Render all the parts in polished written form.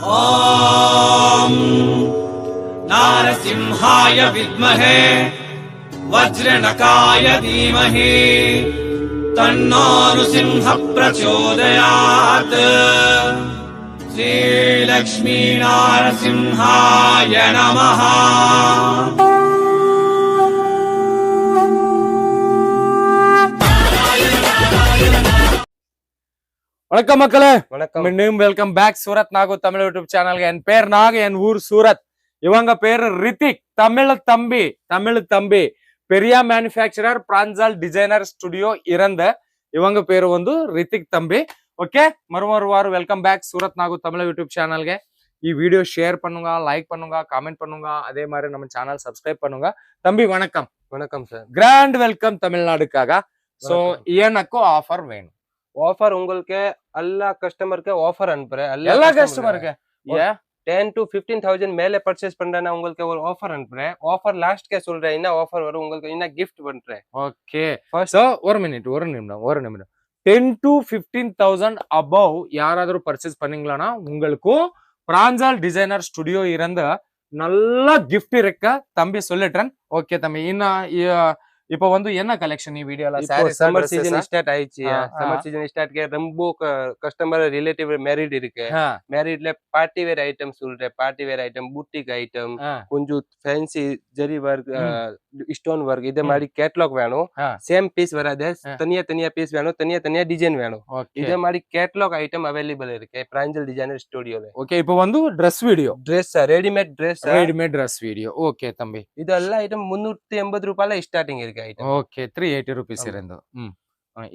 ॐ नारसिंहाय विद्महे वज्रनकाय धीमहि तन्नो नृसिंह प्रचोदयात्। श्रीलक्ष्मी नारसिंहाय नमः। வணக்கம் மக்களே, வணக்கம். மீண்டும் வெல்கம் பேக் சூரத் நாகு தமிழ் யூடியூப் சேனலுக்கு. என் பேர் நாகு, என் ஊர் சூரத். இவங்க பேரு ரித்திக். தமிழ் தம்பி பெரிய மேனுஃபேக்சரர், பிரான்சால் டிசைனர் ஸ்டுடியோ இறந்த இவங்க பேரு வந்து ரித்திக் தம்பி. ஓகே, மறுவாரு வெல்கம் பேக் சூரத் நாகு தமிழ் யூடியூப் சேனலுக்கு. ಈ ವಿಡಿಯೋ ಶೇರ್ பண்ணுங்க, லைக் பண்ணுங்க, கமெண்ட் பண்ணுங்க, அதே மாதிரி நம்ம சேனல் சப்ஸ்கிரைப் பண்ணுங்க. தம்பி வணக்கம். வணக்கம் சார். கிராண்ட் வெல்கம் தமிழ்நாடுக்காக. சோ எனக்கு ஆஃபர் வேணும். ஆஃபர் உங்களுக்கு எல்லா கஸ்டமருக்கு ஆஃபர் அனுப்புறேன். எல்லா கஸ்டமருக்கு 10 to 15,000 மேல பர்ச்சேஸ் பண்றேன்னா உங்களுக்கு ஒரு ஆஃபர் அனுப்புறேன். ஆஃபர் லாஸ்ட் கே சொல்றேன். என்ன ஆஃபர் வரும் உங்களுக்கு, என்ன gift பண்றேன். ஓகே, சோ ஒரு நிமிடம் 10 to 15,000 above யாராவது பர்ச்சேஸ் பண்ணீங்களானா உங்களுக்கு பிரான்சால் டிசைனர் ஸ்டுடியோ இறந்த நல்ல கிஃப்ட் இருக்க தம்பி சொல்லிட்டேன். ஓகே தம்பி, இன்னும் இப்போ வந்து என்ன கலெக்ஷன் ಈ வீடியோல? சம்மர் சீசன் ஸ்டார்ட் ஆயிடுச்சு. சம்மர் சீசன் ஸ்டார்ட் கே ரொம்ப கஸ்டமர் ரிலேட்டிவ் மேரிட் இருக்கு. மேரிட்ல பார்ட்டி வேர் ஐட்டம் சொல்றேன். பார்ட்டி வேர் ஐட்டம், பூட்டிக் ஐட்டம், கொஞ்சம் ஃபேன்சி ஜெரி வர்க், ஸ்டோன் வர்க், இதே மாதிரி கேட்டலாக் வேணும். சேம் பீஸ் வராது, தனியா பீஸ் வேணும், தனியா டிசைன் வேணும். இதே மாதிரி கேட்டலாக் ஐட்டம் அவைலபிள் இருக்கு பிரான்சால் டிசைனர் ஸ்டுடியோல. ஓகே, இப்போ வந்து dress readymade dress video. Okay தம்பி, இதெல்லாம் ஐட்டம் 380 ரூபாயில ஸ்டார்டிங் இருக்கு. ஓகே, 380 rupees இருந்து.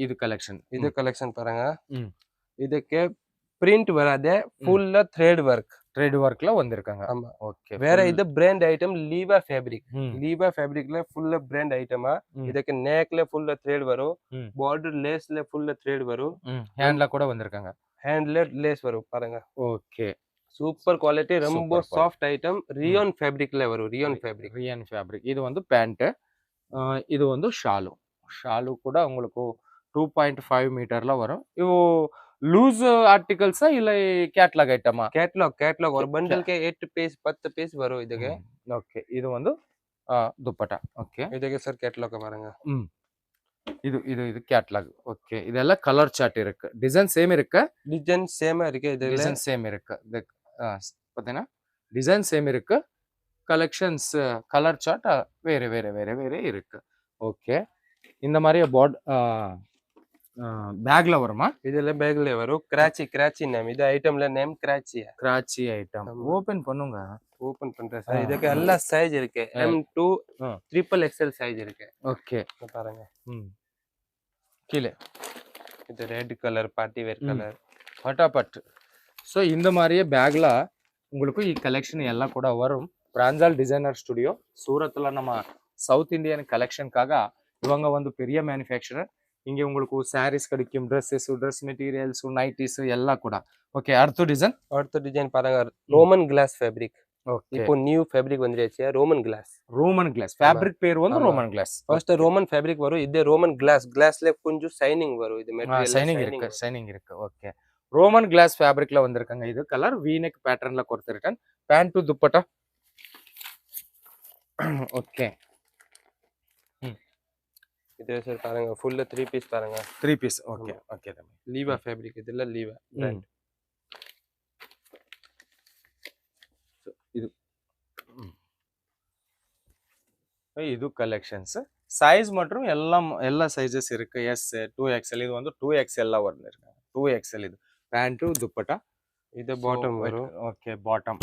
இது கலெக்ஷன் பாருங்க. இதுக்கு பிரிண்ட் வராதே, ஃபுல்லா த்ரெட் வர்க்ல வந்திருக்காங்க. ஆமா, ஓகே. வேற இது பிராண்ட் ஐட்டம் லீவா ஃபேப்ரிக்ல ஃபுல்லா பிராண்ட் ஐட்டமா. இதுக்கு நேக்ல ஃபுல்லா த்ரெட் வரும், பார்டர் லேஸ்ல ஃபுல்லா த்ரெட் வரும், ஹேண்ட்ல கூட வந்திருக்காங்க. ஹேண்ட்ல லேஸ் வரும் பாருங்க. ஓகே, சூப்பர் குவாலிட்டி, ரொம்ப சாஃப்ட் ஐட்டம். ரியான் ஃபேப்ரிக்ல வரும். Ryan fabric. இது வந்து பேண்ட், இது வந்து ஷாலு கூட உங்களுக்கு 2.5 மீட்டர்ல வரும். இவோ லூஸ் ஆர்டிகல்ஸா இல்ல கேட்லாக் ஐட்டமா? கேட்லாக் ஒரு பண்டலுக்கு 8 பீஸ் 10 பீஸ் வரும் இதுக்கு. ஓகே, இது வந்து துப்பட்டா. ஓகே, இதுக்கு சார் கேட்லாக் பாருங்க. இது கேட்லாக். ஓகே, இதெல்லாம் கலர் சார்ட் இருக்கு. டிசைன் சேம் இருக்கு. இது பாத்தீங்கன்னா டிசைன் சேம் இருக்கு. கலெக்ஷன்ஸ் கலர் சார்ட் வேற இருக்கு. ஓகே, இந்த மாதிரி பேக்ல வருமா? இதுல பேக்ல வரும். கிராச்சி நேம். இது ஐட்டம்ல நேம் கிராச்சி ஐட்டம். ஓபன் பண்ணுங்க. ஓபன் பண்றேன் சார். இதுக்கு எல்லா சைஸ் இருக்கு. M2 XXL சைஸ் இருக்கு. ஓகே, பாருங்க. கீழே இது red colour, party wear colour, பட்டாபட். ஸோ இந்த மாதிரியே பேக்ல உங்களுக்கு ಈ கலெக்ஷன் எல்லாம் கூட வரும். பிரான்சால் டிசைனர் ஸ்டுடியோ சூரத்ல நம்ம சவுத் இந்தியன் கலெக்ஷனுக்காக இவங்க வந்து பெரிய மேனுஃபேக்சரர். இங்கே உங்களுக்கு சாரீஸ் கிடைக்கும், ட்ரெஸ் மெட்டீரியல்ஸ், நைட்டிஸ் எல்லாம் கூட. ஓகே, அடுத்த டிசைன் பாருங்க. Roman glass fabric. இப்போ நியூ ஃபேப்ரிக் வந்துருச்சு. ரோமன் கிளாஸ் ஃபேப்ரிக் பேர் வந்து Roman glass. First Roman fabric வரும். இது ரோமன் கிளாஸ்ல கொஞ்சம் ஷைனிங் வரும். இது மெட்டீரியல் ஷைனிங் இருக்கு. ஓகே, ரோமன் கிளாஸ் ஃபேப்ரிக்ல வந்திருக்காங்க. இது கலர் வீநெக் பேட்டர்ன்ல கொடுத்திருக்கேன். Pant to dupatta. ஓகே, இது சார் பாருங்க. ஃபுல்லா 3 பீஸ் பாருங்க. 3 பீஸ். ஓகே தம்பி. லீவா ஃபேப்ரிக். இதுல லீவா பிராண்ட். இது கலெக்ஷன்ஸ். சைஸ் மற்றும் எல்லா சைஸஸ் இருக்கு. S 2XL. இது வந்து 2XL வந்திருக்காங்க. 2XL. இது பேண்ட் டு துப்பட்டா. இது பாட்டம் வரும். ஓகே, பாட்டம்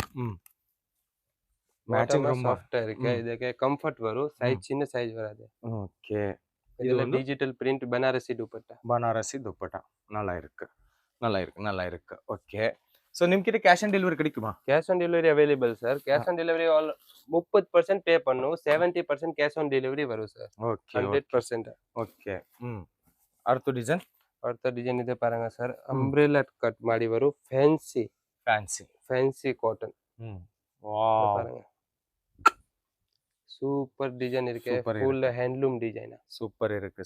மேட்சிங் ரொம்ப சாஃப்ட்டா இருக்கு. இதுக்கு கம்ஃபர்ட் வரும். சைஸ் சின்ன சைஸ் வராது. ஓகே, இது வந்து டிஜிட்டல் பிரிண்ட் பனாரசி துப்பட்டா. நல்லா இருக்கு. ஓகே, சோ ನಿಮ್ಕಿட்ட கேஷ் ஆன் டெலிவரி கிடைக்குமா? Cash on delivery available sir. Cash on delivery 30% pay பண்ணும், 70% கேஷ் ஆன் டெலிவரி வரும் சார். ஓகே, 100%. ஓகே. அடுத்த டிசைன் இது பாருங்க சார். அம்ப்ரெல்லா கட் ಮಾಡಿ வரும். Fancy cotton. வாவ், பாருங்க. சூப்பர் டிசைன் இருக்கு. Full handloom design. சூப்பர் இருக்கு.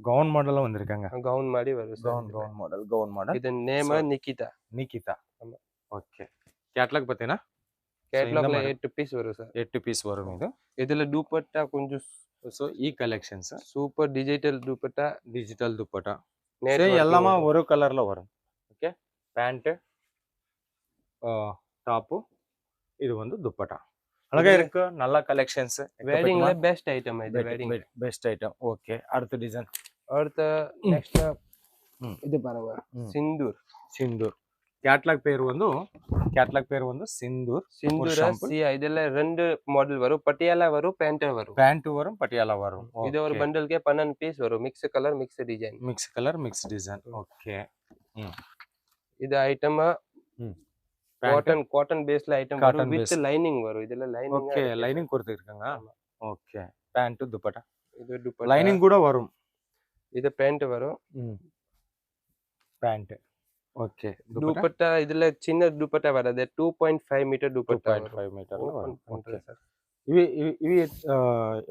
கவுன் மாடல்ல வந்திருக்காங்க. கவுன் மாதிரி வரும் சார். Gown model. இது நேம் நிகிதா. ஆமா, ஓகே. கேட்லாக் பாத்தீங்கன்னா கேட்லாக்ல 8 பீஸ் வரும் சார். 8 பீஸ் வரும் இது. இதுல dupatta கொஞ்சம் சோ ಈ collections super digital dupatta, digital dupatta. net சரி work எல்லாமே வரும். ஒரு கலர்ல வரும். ஓகே. பேண்ட் டாப் இது வந்து துப்பட்டா. அழகா இருக்கு. நல்ல கலெக்ஷன்ஸ். வெட்டிங்ல பெஸ்ட் ஐட்டம் இது. Wedding best item. ஓகே. அடுத்த டிசைன். அடுத்த நெக்ஸ்ட் இது பாருங்க. சிந்தூர். சிந்தூர். கேட்லாக் பேர் வந்து சிந்தூர். சிந்தூர சியா ಇದೆಲ್ಲ ரெண்டு மாடல் வரும். பட்டியாலா வரும், பேண்ட் வரும். பேண்ட் வரும், பட்டியாலா வரும். இது ஒரு பண்டல்க்கே 12 பீஸ் வரும். Mix colour, mix design. Mix colour, mix design. Okay. இது ஐட்டம் காட்டன் பேஸ்ல ஐட்டம் வரும். வித் லைனிங் வரும். இதுல லைனிங். ஓகே. லைனிங் கொடுத்திருக்காங்க. ஓகே. பேண்ட் துப்பட்டா. இது துப்பட்டா. லைனிங் கூட வரும். இது பேண்ட் வரும். பேண்ட். ஓகே. துப்பட்டா இதுல சின்ன துப்பட்டா வராது. 2.5 மீட்டர் துப்பட்டா. 2.5 மீட்டர்ல வரும். ஓகே. இது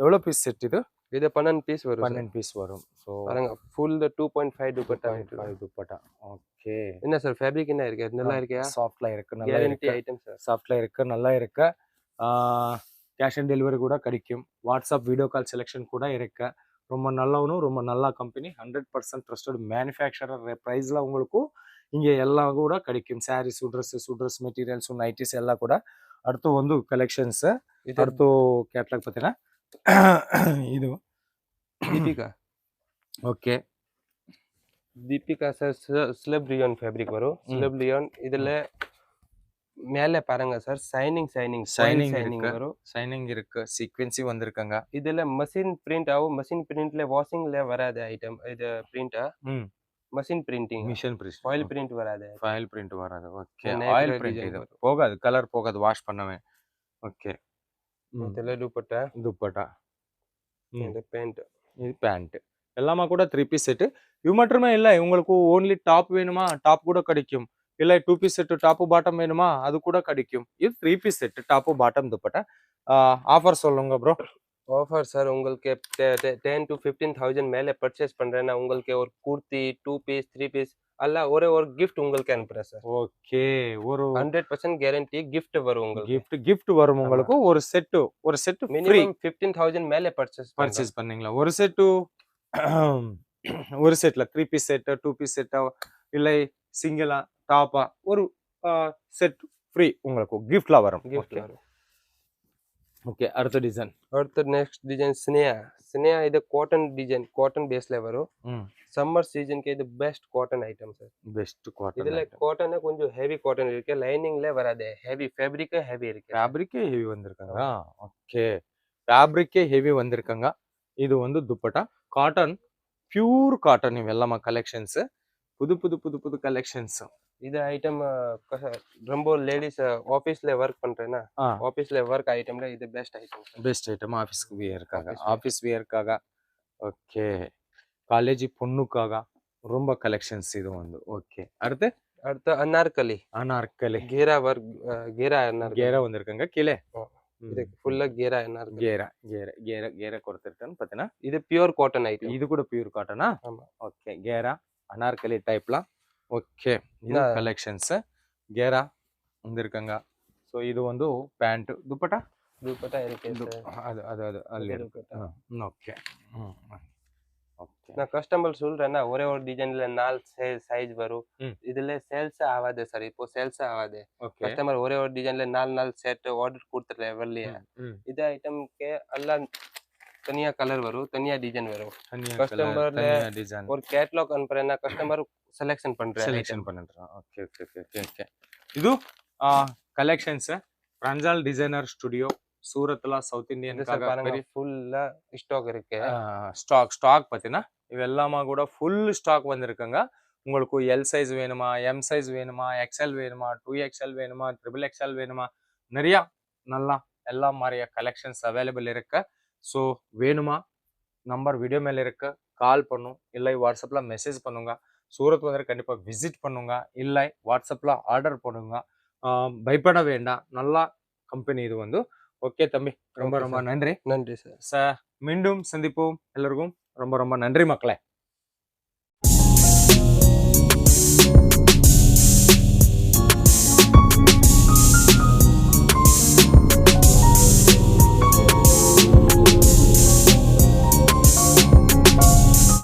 எவ்வளவு பீஸ் செட் இது? இது 12 பீஸ் வரும். 12 பீஸ் வரும். சோ பாருங்க ஃபுல் 2.5 துப்பட்டா. 2.5 துப்பட்டா. ஓகே. என்ன சார் ஃபேப்ரிக் என்ன இருக்கு? நல்லா இருக்கா? சாஃப்ட்ல இருக்கு. நல்லா கேரண்டி இருக்கு. Item sir. சாஃப்ட்ல இருக்கு. நல்லா இருக்கு. கேஷ் ஆன் டெலிவரி கூட கிடைக்கும். வாட்ஸ்அப் வீடியோ கால் செலெக்ஷன் கூட இருக்கு. ரொம்ப நல்லவனும் ரொம்ப நல்ல கம்பெனி. 100% ட்ரஸ்டட் மேனுஃபேக்சரர் பிரைஸ்ல உங்களுக்கு இங்க எல்லாம் கூட கிடைக்கும். சாரீஸ், ட்ரெஸ் மெட்டீரியல்ஸ், நைட்டிஸ் எல்லாம் கூட. அடுத்து வந்து கலெக்ஷன்ஸ். அடுத்து கேட்லாக் பார்த்தீங்கன்னா இது Deepika. Okay. Deepika sir slub rayon fabric வரும். Slub rayon. இதுல மேலே பாருங்க சார் ஷைனிங் வரும். ஷைனிங் இருக்கு. சீக்வென்சி வந்திருக்காங்க. இதுல மஷின் பிரிண்ட் ஆகும். மஷின் பிரிண்ட்ல வாஷிங்ல வராது ஐட்டம். இது பிரிண்டா machine printing. Machine print. Foil print வராது. ஃபாயில் பிரிண்ட் வராது. ஓகே. ஆயில் பிரிண்ட் இது போகாது. கலர் போகாது வாஷ் பண்ணவே. ஓகே. இதுல துப்பட்டா. இந்த பேண்ட். இது பேண்ட். எல்லாமே கூட 3 பீஸ் செட். இது மட்டுமே இல்ல. உங்களுக்கு ஓன்லி டாப் வேணுமா? டாப் கூட கிடைக்கும். இல்ல 2 பீஸ் செட் டாப் பாட்டம் வேணுமா? அது கூட கிடைக்கும். இது 3 piece set top bottom dupatta. Offer சொல்லுங்க ப்ரோ. ஆஃபர் சார் உங்களுக்கு 10 to 15,000 மேலே பர்ச்சேஸ் பண்றேன்னா உங்களுக்கு ஒரு குர்த்தி 2 பீஸ் 3 பீஸ் அல்ல ஒரு கிஃப்ட் உங்களுக்கு அனுப்புறேன் சார். ஓகே. ஒரு 100% கேரண்டி கிஃப்ட் வரும் உங்களுக்கு. கிஃப்ட் வரும் உங்களுக்கு. ஒரு செட் மினிமம் 15,000 மேலே பர்ச்சேஸ் பண்ணீங்களா? ஒரு செட்ல 3 பீஸ் செட் 2 பீஸ் செட் இல்ல சிங்கிளா டாப்பா ஒரு செட் ஃப்ரீ உங்களுக்கு கிஃப்ட்ல வரும். ஓகே. அடுத்த டிசைன். Next design Sneha. இது காட்டன் டிசைன். காட்டன் பேஸ்ல வரும். சம்மர் சீசனுக்கு இது best cotton item sir. Best cotton. இதுல காட்டன் கொஞ்சம் ஹெவி காட்டன் இருக்கு. லைனிங்ல வராது. ஹெவி ஃபேப்ரிக் ஹெவி இருக்கு. ஃபேப்ரிக்கே ஹெவி வந்திருக்காங்க. ஓகே. ஃபேப்ரிக்கே ஹெவி வந்திருக்காங்க. இது வந்து துப்பட்டா. Cotton, pure cotton. இவெல்லாமா கலெக்ஷன்ஸ். புது கலெக்ஷன்ஸ். இது ஐட்டம் ரொம்ப லேடிஸ் ஆபீஸ்ல ஒர்க் பண்றேன்னா ஆபீஸ்ல ஒர்க் ஐட்டம்ல இது பெஸ்ட் ஐட்டம் ஆபீஸ்க்கு வியர்க்காக. ஓகே. காலேஜ் பொண்ணுக்காக ரொம்ப கலெக்ஷன்ஸ் இது வந்து. ஓகே. அடுத்து அனார்கலி. கேரா ஒர்க். கேரா வந்திருக்காங்க. கீழே இது ஃபுல்லா கேரா கொடுத்திருக்கேன் பாத்தீங்கன்னா. இது பியூர் காட்டன் ஐட்டம். இது கூட பியூர் காட்டனா? ஆமா. ஓகே. கேரா அனார்கலி டைப்லாம். ஓகே. இது கலெக்ஷன்ஸ். கேரா வந்திருக்காங்க. சோ இது வந்து பேண்ட் துப்பட்டா இருக்கு. அது ஓகே. நான் கஸ்டமர் சொல்றேன்னா ஒரே ஒரு டிசைன்ல 4 சைஸ் வரும். இதுல சேல்ஸ் ஆகாது சார். இப்போ சேல்ஸ் ஆகாது. கஸ்டமர் ஒரே ஒரு டிசைன்ல 4 செட் ஆர்டர் கொடுத்துற லெவல்ல இது ஐட்டம்க்கு எல்லாம் தனியா கலர் வரும். தனியா டிசைன் வரும். கஸ்டமர்ல ஒரு கேட்டலாக் அனுப்புறேன்னா கஸ்டமர் செலக்ஷன் பண்றான். ஓகே. இது கலெக்ஷன்ஸ் பிரான்சால் டிசைனர் ஸ்டுடியோ சூரத்ல சவுத் இந்தியன் ஃபுல்லா ஸ்டாக் இருக்கு. ஸ்டாக் பாத்தீங்கன்னா இவெல்லாமா கூட ஃபுல் ஸ்டாக் வந்திருக்குங்க. உங்களுக்கு எல் சைஸ் வேணுமா, எம் சைஸ் வேணுமா, எக்ஸ்எல் வேணுமா, 2XL வேணுமா, XXL வேணுமா, நிறைய நல்லா எல்லா மாதிரியா கலெக்ஷன்ஸ் அவைலபிள் இருக்கு. ஸோ வேணுமா நம்பர் வீடியோ மேல இருக்கு. கால் பண்ணும். இல்லை வாட்ஸ்அப்ல மெசேஜ் பண்ணுங்க. சூரத் வந்து கண்டிப்பா விசிட் பண்ணுங்க. இல்லை வாட்ஸ்அப்ல ஆர்டர் பண்ணுங்க. பயப்பட வேண்டாம். நல்லா கம்பெனி இது வந்து. ஓகே தம்பி, ரொம்ப நன்றி சார். மீண்டும் சந்திப்போம். எல்லாருக்கும் ரொம்ப நன்றி மக்களே.